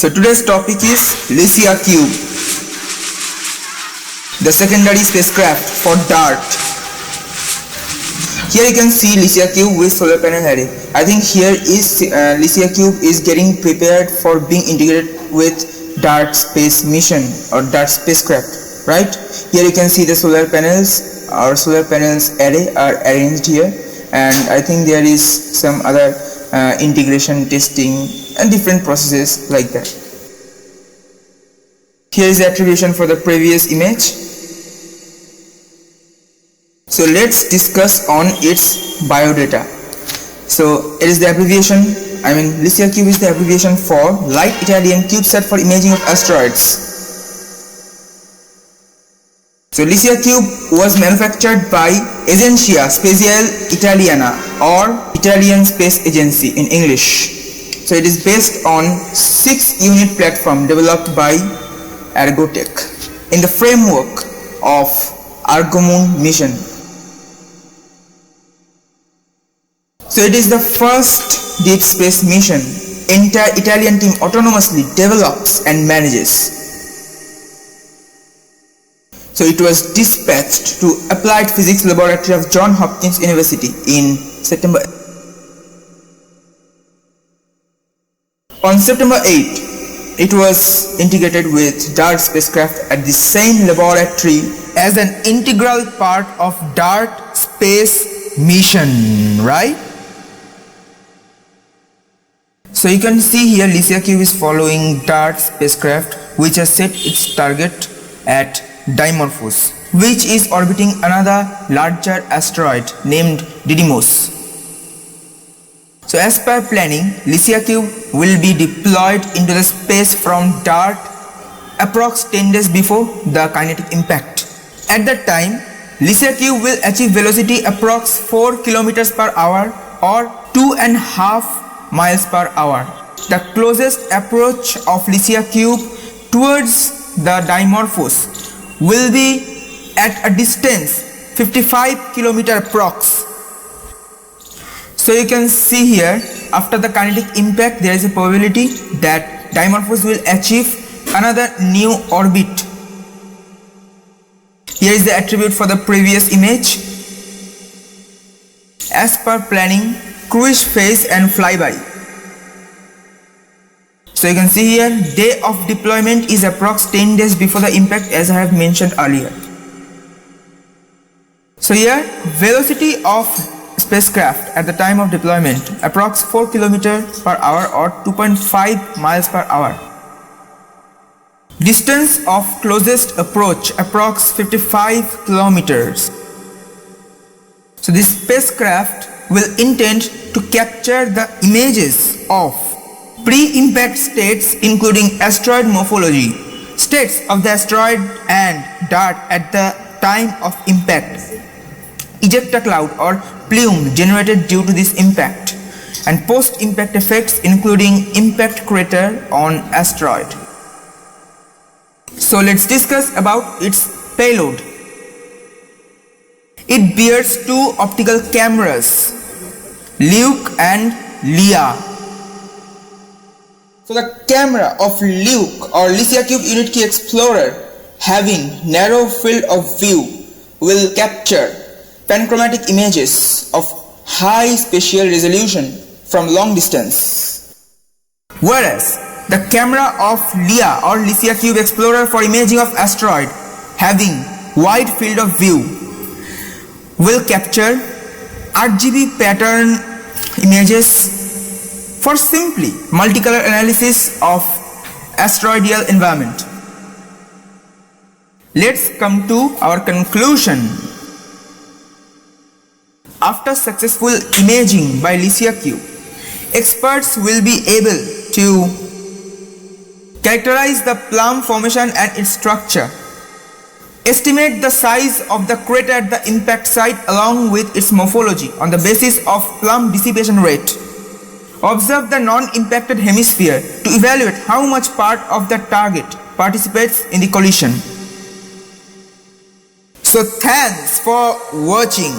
So today's topic is Lycia Cube, the secondary spacecraft for DART. Here you can see Lycia Cube with solar panel array. I think here is Lycia Cube is getting prepared for being integrated with DART space mission or DART spacecraft, right? Here you can see the solar panels. Our solar panels array are arranged here, and I think there is some other integration testing and different processes like that. Here is the attribution for the previous image. So let's discuss on its biodata. So it is the abbreviation, Lycia Cube is the abbreviation for Light Italian CubeSat for imaging of asteroids. So Lycia Cube was manufactured by Agenzia Spaziale Italiana or Italian Space Agency in English. So it is based on 6-unit platform developed by Argotec in the framework of Argomoon mission. So it is the first deep space mission entire Italian team autonomously develops and manages. So it was dispatched to Applied Physics Laboratory of Johns Hopkins University in September. On September 8, it was integrated with DART spacecraft at the same laboratory as an integral part of DART space mission, right? So you can see here Lycia Cube is following DART spacecraft, which has set its target at Dimorphos, which is orbiting another larger asteroid named Didymos. So as per planning, Lycia Cube will be deployed into the space from DART approx 10 days before the kinetic impact. At that time, Lycia Cube will achieve velocity approx 4 km per hour or 2.5 miles per hour. The closest approach of Lycia Cube towards the Dimorphos will be at a distance 55 km approx. So you can see here, after the kinetic impact, there is a probability that Dimorphos will achieve another new orbit. Here is the attribute for the previous image. As per planning, cruise phase and flyby. So you can see here, day of deployment is approx 10 days before the impact, as I have mentioned earlier. So here, velocity of spacecraft at the time of deployment approx 4 km per hour or 2.5 miles per hour. Distance of closest approach approx 55 kilometers. So this spacecraft will intend to capture the images of pre-impact states, including asteroid morphology, states of the asteroid and DART at the time of impact, ejecta cloud or plume generated due to this impact, and post-impact effects, including impact crater on asteroid. So let's discuss about its payload. It bears two optical cameras, Luke and Lea. So the camera of Luke or Lycia Cube Unit Key Explorer, having narrow field of view, will capture panchromatic images of high spatial resolution from long distance. Whereas the camera of Lea or Lycia Cube Explorer for imaging of asteroid, having wide field of view, will capture RGB pattern images for simply multicolor analysis of asteroidal environment. Let's come to our conclusion. After successful imaging by Lycia Cube, experts will be able to characterize the plume formation and its structure, estimate the size of the crater at the impact site along with its morphology on the basis of plume dissipation rate, observe the non-impacted hemisphere to evaluate how much part of the target participates in the collision. So thanks for watching.